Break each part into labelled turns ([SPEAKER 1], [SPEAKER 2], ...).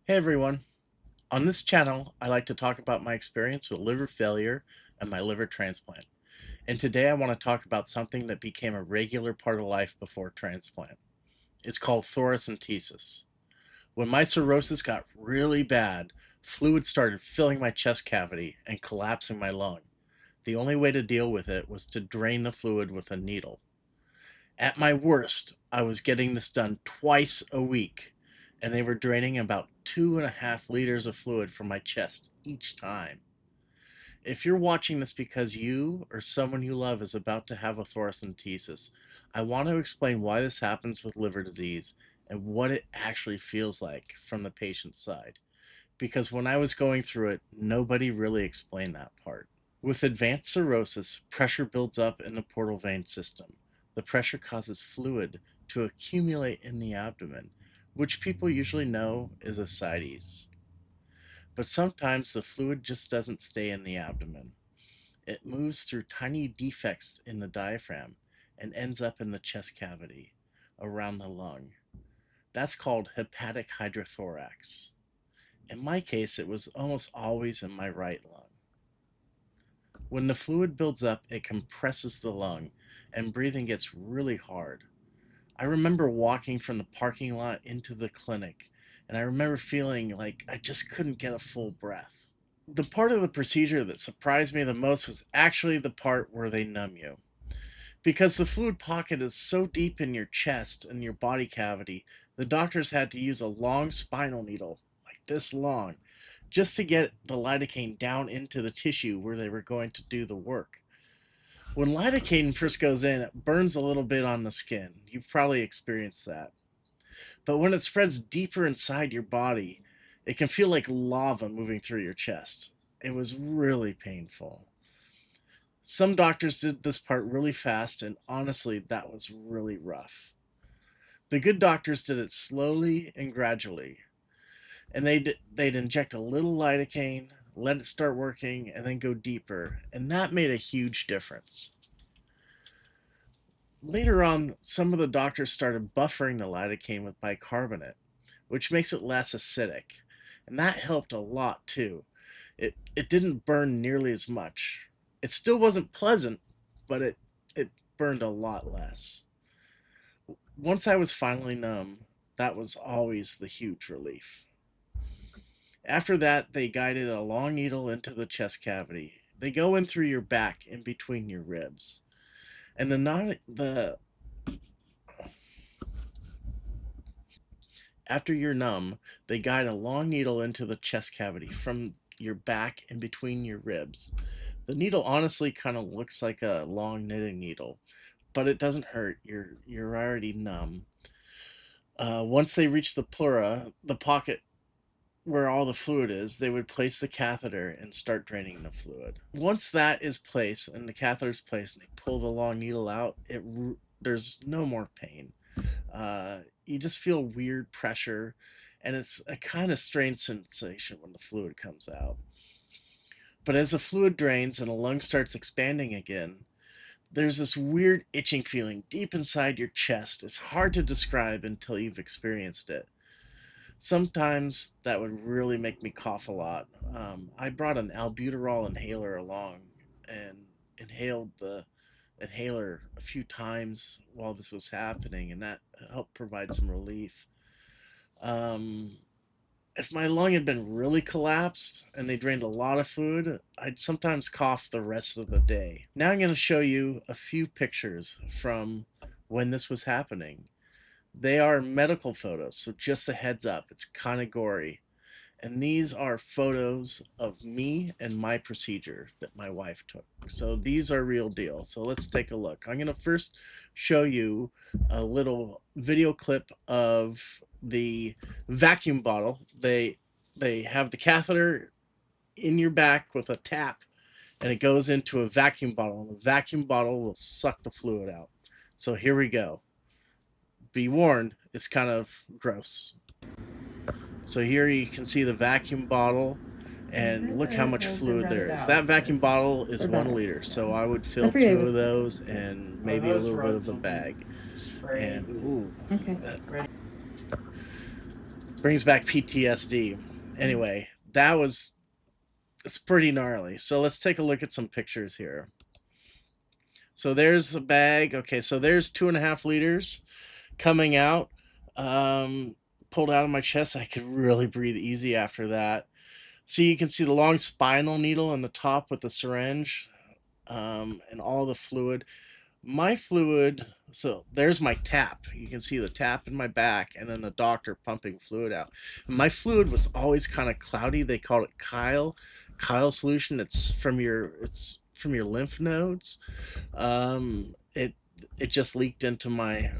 [SPEAKER 1] Hey everyone. On this channel, I like to talk about my experience with liver failure and my liver transplant. And today I want to talk about something that became a regular part of life before transplant. It's called thoracentesis. When my cirrhosis got really bad, fluid started filling my chest cavity and collapsing my lung. The only way to deal with it was to drain the fluid with a needle. At my worst, I was getting this done twice a week, and they were draining about 2.5 liters of fluid from my chest each time. If you're watching this because you or someone you love is about to have a thoracentesis, I want to explain why this happens with liver disease and what it actually feels like from the patient's side. Because when I was going through it, nobody really explained that part. With advanced cirrhosis, pressure builds up in the portal vein system. The pressure causes fluid to accumulate in the abdomen, which people usually know is ascites. But sometimes the fluid just doesn't stay in the abdomen. It moves through tiny defects in the diaphragm and ends up in the chest cavity around the lung. That's called hepatic hydrothorax. In my case, it was almost always in my right lung. When the fluid builds up, it compresses the lung and breathing gets really hard. I remember walking from the parking lot into the clinic, and I remember feeling like I just couldn't get a full breath. The part of the procedure that surprised me the most was actually the part where they numb you. Because the fluid pocket is so deep in your chest and your body cavity, the doctors had to use a long spinal needle, like this long, just to get the lidocaine down into the tissue where they were going to do the work. When lidocaine first goes in, it burns a little bit on the skin. You've probably experienced that. But when it spreads deeper inside your body, it can feel like lava moving through your chest. It was really painful. Some doctors did this part really fast, and honestly, that was really rough. The good doctors did it slowly and gradually, and they'd inject a little lidocaine, let it start working, and then go deeper, and that made a huge difference. Later on, some of the doctors started buffering the lidocaine with bicarbonate, which makes it less acidic, and that helped a lot too. It didn't burn nearly as much. It still wasn't pleasant, but it burned a lot less. Once I was finally numb, that was always the huge relief. After that, they guided a long needle into the chest cavity. They go in through your back in between your ribs. And the after you're numb, they guide a long needle into the chest cavity from your back in between your ribs. The needle honestly kind of looks like a long knitting needle, but it doesn't hurt. You're already numb. Once they reach the pleura, the pocket where all the fluid is, they would place the catheter and start draining the fluid. Once that is placed and the catheter is placed and they pull the long needle out, there's no more pain. You just feel weird pressure, and it's a kind of strange sensation when the fluid comes out. But as the fluid drains and the lung starts expanding again, there's this weird itching feeling deep inside your chest. It's hard to describe until you've experienced it. Sometimes that would really make me cough a lot. I brought an albuterol inhaler along and inhaled the inhaler a few times while this was happening, and that helped provide some relief. Um, if my lung had been really collapsed and they drained a lot of fluid, I'd sometimes cough the rest of the day. Now I'm going to show you a few pictures from when this was happening. They are medical photos, so just a heads up, it's kind of gory. And these are photos of me and my procedure that my wife took. So these are real deal. So let's take a look. I'm going to first show you a little video clip of the vacuum bottle. They have the catheter in your back with a tap, and it goes into a vacuum bottle, and the vacuum bottle will suck the fluid out. So here we go. Be warned, it's kind of gross. So here you can see the vacuum bottle, and look how much fluid there is. That vacuum bottle is 1 liter, so I would fill two of those and maybe a little bit of the bag. And ooh,
[SPEAKER 2] Okay.
[SPEAKER 1] that, Brings back PTSD. Anyway, it's pretty gnarly. So let's take a look at some pictures here. So there's a bag. Okay, so there's 2.5 liters coming out, um, pulled out of my chest. I could really breathe easy after that. See, you can see the long spinal needle on the top with the syringe, and all the fluid. My fluid, so there's my tap. You can see the tap in my back, and then the doctor pumping fluid out. My fluid was always kind of cloudy. They call it Kyle solution. It's from your lymph nodes. It just leaked into my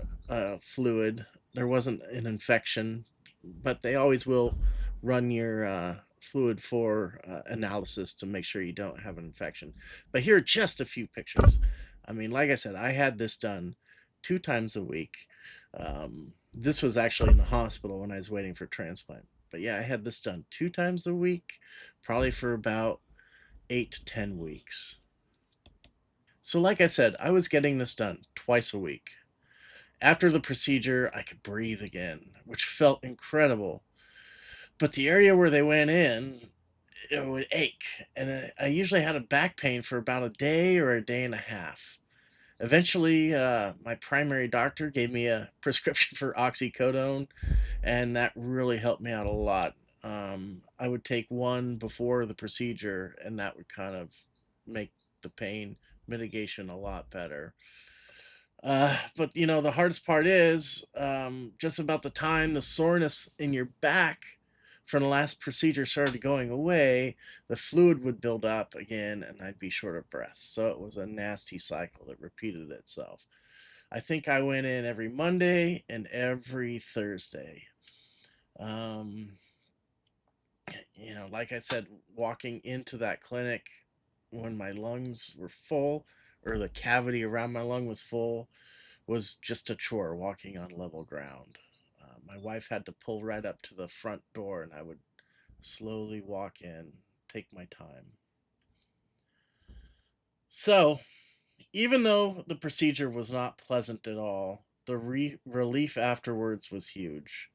[SPEAKER 1] fluid. There wasn't an infection, but they always will run your fluid for analysis to make sure you don't have an infection. But here are just a few pictures. I mean, like I said, I had this done 2 times a week. This was actually in the hospital when I was waiting for transplant. But yeah, I had this done 2 times a week, probably for about 8 to 10 weeks. So, like I said, I was getting this done twice a week. After the procedure, I could breathe again, which felt incredible. But the area where they went in, it would ache. And I usually had a back pain for about a day or a day and a half. Eventually, my primary doctor gave me a prescription for oxycodone, and that really helped me out a lot. I would take one before the procedure, and that would kind of make the pain mitigation a lot better. But the hardest part is just about the time the soreness in your back from the last procedure started going away, the fluid would build up again and I'd be short of breath. So it was a nasty cycle that repeated itself. I think I went in every Monday and every Thursday. Um, like I said, walking into that clinic when my lungs were full or the cavity around my lung was full was just a chore walking on level ground. My wife had to pull right up to the front door, and I would slowly walk in, take my time. So, even though the procedure was not pleasant at all, the relief afterwards was huge.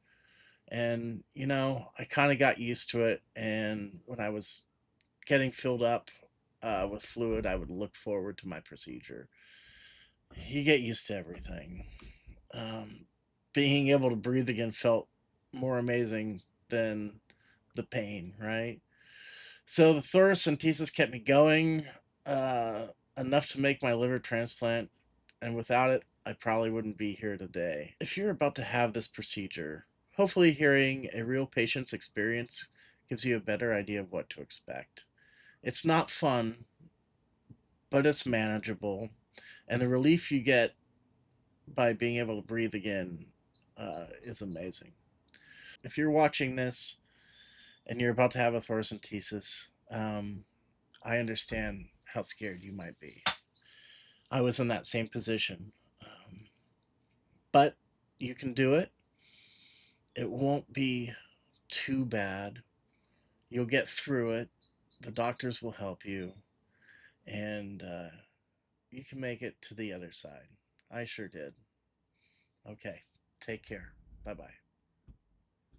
[SPEAKER 1] And, I kind of got used to it. And when I was getting filled up with fluid, I would look forward to my procedure. You get used to everything. um, Being able to breathe again felt more amazing than the pain, right? So the thoracentesis kept me going uh, enough to make my liver transplant, and without it, I probably wouldn't be here today. If you're about to have this procedure, hopefully hearing a real patient's experience gives you a better idea of what to expect. It's not fun, but it's manageable, and the relief you get by being able to breathe again is amazing. If you're watching this and you're about to have a thoracentesis, I understand how scared you might be. I was in that same position. But you can do it. It won't be too bad. You'll get through it. The doctors will help you. And you can make it to the other side. I sure did. Okay. Take care. Bye bye.